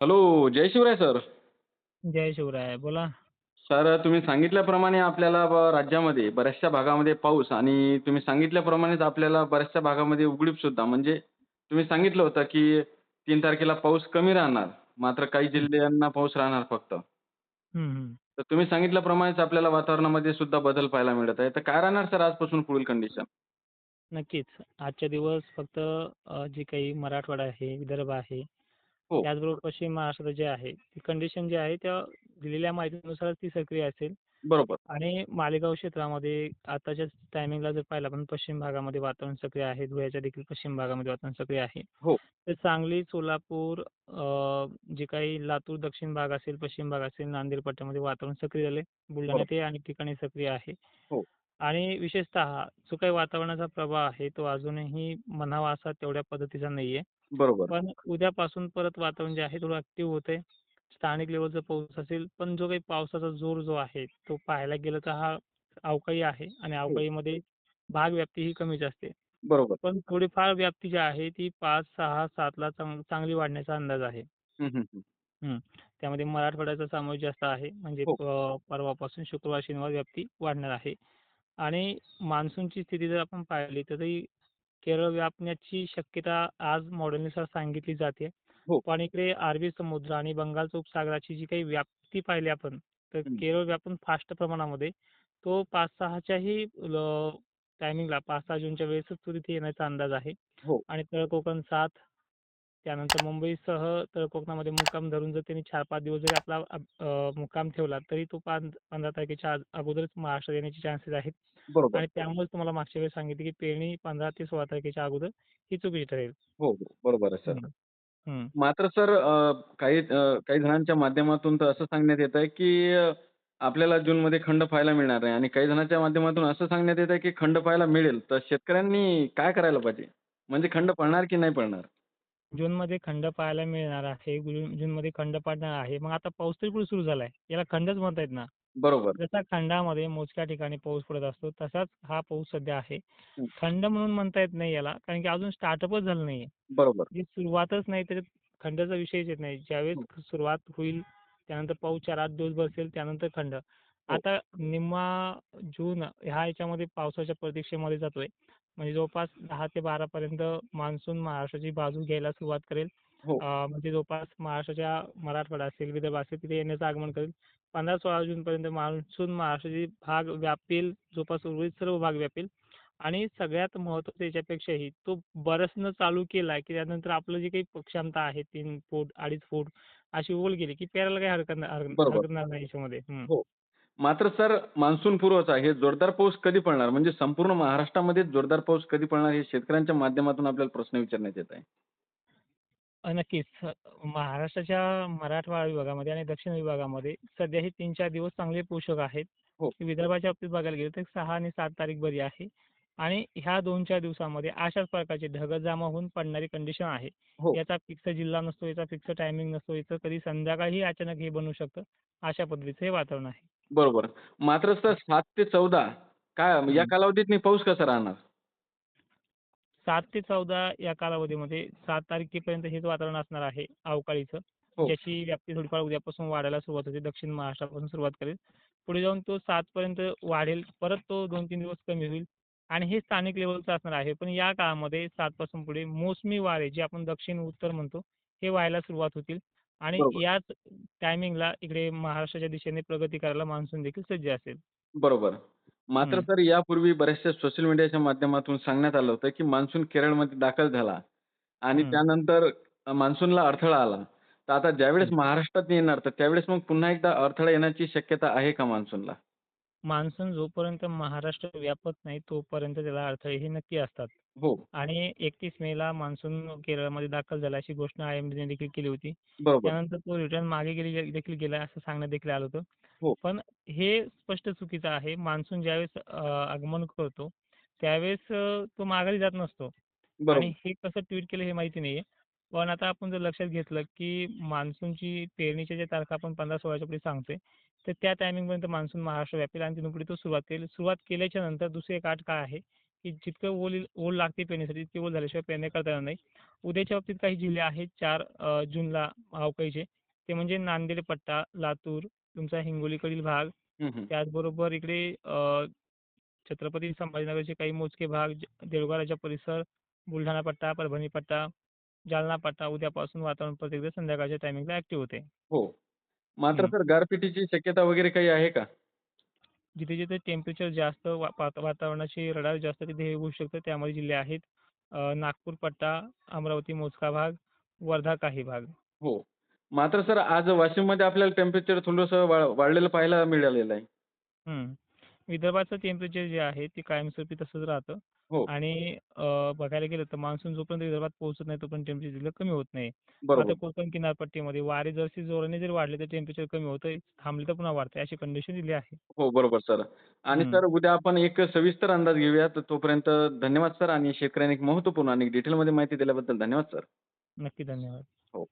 Hello, जय Shivray sir. जय शिवराय. बोला. Sir तुम्ही सांगितल्याप्रमाणे आपल्याला राज्यामध्ये बऱ्याचशा भागामध्ये पाऊस आणि तुम्ही सांगितल्याप्रमाणेच आपल्याला बऱ्याचशा भागामध्ये उघडीप सुद्धा म्हणजे तुम्ही सांगितलं होतं, की 3 तारखेला पाऊस कमी राहणार. मात्र काही हं. जिल्ह्यांना पाऊस राहणार फक्त. हं, हं. तर तुम्ही सांगितल्याप्रमाणेच आपल्याला वातावरणामध्ये सुद्धा बदल पाहायला मिळत आहे. तर काय राहणार सर आजपासून पुढील कंडिशन? नक्कीच. आजच्या दिवस फक्त जे काही मराठवाडा आहे, विदर्भ आहे, हो, त्याचबरोबर पश्चिम महाराष्ट्र जे आहे, ती कंडिशन जी आहे त्या दिलेल्या माहितीनुसार ती सक्रिय असेल. बरोबर. आणि मालेगाव क्षेत्रामध्ये आताच्या टायमिंगला जर पाहिलं आपण पश्चिम भागामध्ये वातावरण सक्रिय आहे. धुळ्याच्या देखील पश्चिम भागामध्ये वातावरण सक्रिय आहे. हो, तर सांगली, सोलापूर जे काही लातूर दक्षिण भाग असेल, पश्चिम भाग असेल, नांदेड पट्ट्यामध्ये वातावरण सक्रिय झाले. बरोबर. बुलढाण्यातही अनेक ठिकाणी सक्रिय आहे. हो, आणि विशेषतः जो काही वातावरणाचा प्रभाव आहे, तो अजूनही म्हणावा असा तेवढ्या पद्धतीचा नाहीये. बरोबर. पण उद्यापासून परत वातावरण जे आहे थोडं ॲक्टिव्ह होतंय. स्थानिक लेव्हलचा पाऊस असेल, पण जो काही पावसाचा जोर जो आहे, तो पाहायला गेलं तर हा अवकाळी आहे आणि हो, अवकाळीमध्ये भाग व्याप्ती ही कमीच असते. बरोबर. पण थोडीफार व्याप्ती जी आहे ती 5, 6, 7 ला चांगली वाढण्याचा अंदाज आहे. हं, हं, हं. हं. त्यामध्ये मराठवाड्याचा समावेश जास्त आहे. म्हणजे हो, परवापासून शुक्रवार, शनिवार व्याप्ती वाढणार आहे. आणि मान्सूनची स्थिती जर आपण पाहिली तर ती केरळ व्यापण्याची शक्यता आज मॉडेलनुसार सांगितली जाते. हो. पण इकडे अरबी समुद्र आणि बंगालच्या उपसागराची जी काही व्याप्ती पाहिली आपण, तर हं. केरळ व्यापून फास्ट प्रमाणामध्ये तो 5-6च्याही टायमिंगला 5-6 जूनच्या वेळेसच तो तिथे येण्याचा अंदाज आहे. हो, आणि तळ कोकण 7, त्यानंतर मुंबईसह तळ कोकणामध्ये मुक्काम धरून जर त्यांनी 4-5 दिवस जरी आपला मुक्काम ठेवला, तरी तो 15 तारखेच्या अगोदरच महाराष्ट्रात येण्याचे चान्सेस आहेत. बरोबर. आणि त्यामुळेच तुम्हाला मागच्या वेळेस सांगितले, की पेरणी 15 ते 16 तारखेच्या अगोदर ही चुकीची ठरेल. हो, हो. बरोबर आहे सर. हं, हं. मात्र सर काही जणांच्या माध्यमातून तर असं सांगण्यात येत आहे, की आपल्याला जूनमध्ये खंड पाहायला मिळणार नाही आणि काही जणांच्या माध्यमातून असं सांगण्यात येत आहे, की खंड पाहायला मिळेल. तर शेतकऱ्यांनी काय करायला पाहिजे? म्हणजे खंड पडणार की नाही पडणार? जूनमध्ये खंड पाहायला मिळणार आहे. जूनमध्ये खंड पडणार आहे. मग आता पाऊस तरी कुठे सुरू झालाय? याला खंडच म्हणता येत ना. बरोबर. जसा खंडामध्ये मोजक्या ठिकाणी पाऊस पडत असतो, तसाच हा पाऊस सध्या आहे. हं. खंड म्हणून म्हणता येत नाही याला, कारण की अजून स्टार्टअपच झालं नाहीये. बरोबर. जी सुरुवातच नाही त्याच्यात खंडाचा विषयच येत नाही. हो, ज्यावेळेस सुरुवात होईल, त्यानंतर पाऊस 4-8 दिवस बसेल, त्यानंतर खंड. हो, आता निम्मा जून ह्या ह्याच्यामध्ये पावसाच्या प्रतीक्षेमध्ये जातोय. म्हणजे जवळपास 10 ते 12 पर्यंत मान्सून महाराष्ट्राची बाजू घ्यायला सुरुवात करेल. हो, म्हणजे जवळपास महाराष्ट्राच्या मराठवाडा असेल, विदर्भ असेल तिथे येण्याचं आगमन करेल. 15-16 जूनपर्यंत मान्सून महाराष्ट्राचे भाग व्यापेल, जवळपास उर्वरित सर्व भाग व्यापेल. आणि सगळ्यात महत्त्वाचं याच्यापेक्षाही तो बरसणं चालू केला, की त्यानंतर आपलं जी काही क्षमता आहे 3 फूट, 2.5 फूट अशी ओल गेली, की पेरायला काही बरोबर. हरकत नाही याच्यामध्ये. हं. हो. मात्र सर मान्सून पूर्वचा हे जोरदार पाऊस कधी पडणार? म्हणजे संपूर्ण महाराष्ट्रामध्ये जोरदार पाऊस कधी पडणार? हे शेतकऱ्यांच्या माध्यमातून आपल्याला प्रश्न विचारण्यात येत आहे. नक्कीच. महाराष्ट्राच्या मराठवाडा विभागामध्ये आणि दक्षिण विभागामध्ये सध्या हे 3-4 दिवस चांगले पोषक आहेत. हो, विदर्भाच्या बाबतीत बघायला गेलं तर 6 आणि 7 तारीख बरी आहे. आणि ह्या 2-4 दिवसामध्ये अशाच प्रकारचे ढग जमा होऊन पडणारी कंडिशन आहे. हो. याचा फिक्स जिल्हा नसतो, याचा फिक्स टायमिंग नसतो. याचं कधी संध्याकाळी अचानक हे बनू शकतं. अशा पद्धतीचं हे वातावरण आहे. बरोबर. मात्र सर 7 ते 14 काय या हं. कालावधीत पाऊस कसा राहणार? 7 ते 14 या कालावधीमध्ये 7 तारखेपर्यंत हेच वातावरण असणार आहे अवकाळीचं. हो, ज्याची व्याप्ती थोडीफार उद्यापासून वाढायला सुरुवात होते. दक्षिण महाराष्ट्रापासून सुरुवात करेल. पुढे जाऊन तो 7 पर्यंत वाढेल. परत तो 2-3 दिवस कमी होईल आणि हे स्थानिक लेव्हलचं असणार आहे. पण या काळामध्ये 7 पासून पुढे मोसमी वारे जे आपण दक्षिण-उत्तर म्हणतो, हे व्हायला सुरुवात होतील आणि बरोबर, याच टायमिंगला इकडे महाराष्ट्राच्या दिशेने प्रगती करायला मान्सून देखील सज्ज असेल. बरोबर. मात्र हं, सर यापूर्वी बऱ्याचशा सोशल मीडियाच्या माध्यमातून सांगण्यात आलं होतं, की मान्सून केरळमध्ये दाखल झाला आणि हं. त्यानंतर मान्सूनला अडथळा आला. तर आता ज्यावेळेस महाराष्ट्रात येणार, तर त्यावेळेस मग पुन्हा एकदा अडथळा येण्याची शक्यता आहे का मान्सूनला? मान्सून जोपर्यंत महाराष्ट्र व्यापत नाही, तोपर्यंत त्याला अडथळे हे नक्की असतात. हो, आणि 31 मेला मान्सून केरळमध्ये दाखल झाला अशी घोषणा आयएमडीने देखील केली होती. बरोबर. त्यानंतर तो रिटर्न मागे देखील गेला असं सांगण्यात देखील आलं होतं. हो, पण हे स्पष्ट चुकीचं आहे. मान्सून ज्यावेळेस आगमन करतो, त्यावेळेस तो माघारी जात नसतो. आणि बरोबर, हे कसं ट्वीट केलं हे माहिती नाहीये. पण आता आपण जर लक्षात घेतलं, की मान्सूनची पेरणीच्या ज्या तारखा आपण 15-16च्या पुढे सांगतोय, तर त्या टायमिंगपर्यंत मान्सून महाराष्ट्र व्यापेल आणि तिथून पुढे तो सुरुवात करेल. सुरुवात केल्याच्या नंतर दुसरी एक अट काय आहे, की जितकं ओल लागते पेरणीसाठी तितकी ओल झाल्याशिवाय पेरणी करता येणार नाही. उद्याच्या बाबतीत काही जिल्हे आहेत 4 जूनला अवकाळीचे. ते म्हणजे नांदेड पट्टा, लातूर, तुमचा हिंगोलीकडील भाग, हं, हं. त्याचबरोबर इकडे छत्रपती संभाजीनगरचे काही मोजके भाग, देऊळगावच्या परिसर, बुलढाणा पट्टा, परभणी पट्टा, जालना पट्टा उद्यापासून वातावरण परत एकदा संध्याकाळच्या टायमिंगला ॲक्टिव्ह होते. हो. मात्र हं. सर गारपिटीची शक्यता वगैरे काही आहे का? जिथे-जिथे टेम्परेचर जास्त वातावरणाची रडार जास्त तिथे हे होऊ शकतं. त्यामध्ये जिल्हे आहेत नागपूर पट्टा, अमरावती मोजका भाग, वर्धा काही भाग. हो. मात्र सर आज वाशिममध्ये आपल्याला टेम्परेचर थोडंसं वाढलेलं पाहायला मिळालेलं आहे. हं. विदर्भाचं टेम्परेचर जे आहे ते कायमस्वरूपी तसंच राहतं हो, आणि बघायला गेलं तर मान्सून जोपर्यंत विदर्भात पोहोचत नाही तोपर्यंत टेम्परेचर तिथलं कमी होत नाही. मात्र बरोबर. कोकण किनारपट्टीमध्ये वारे जरासे जोराने जर वाढले तर टेम्परेचर कमी होतं. थांबले तर पुन्हा वाढते अशी कंडिशन दिली आहे. हो, बरोबर सर. आणि हं. सर उद्या आपण एक सविस्तर अंदाज घेऊया. तर तोपर्यंत धन्यवाद सर आणि शेतकऱ्यांनी एक महत्त्वपूर्ण आणि डिटेलमध्ये माहिती दिल्याबद्दल धन्यवाद सर. नक्की. धन्यवाद. हो.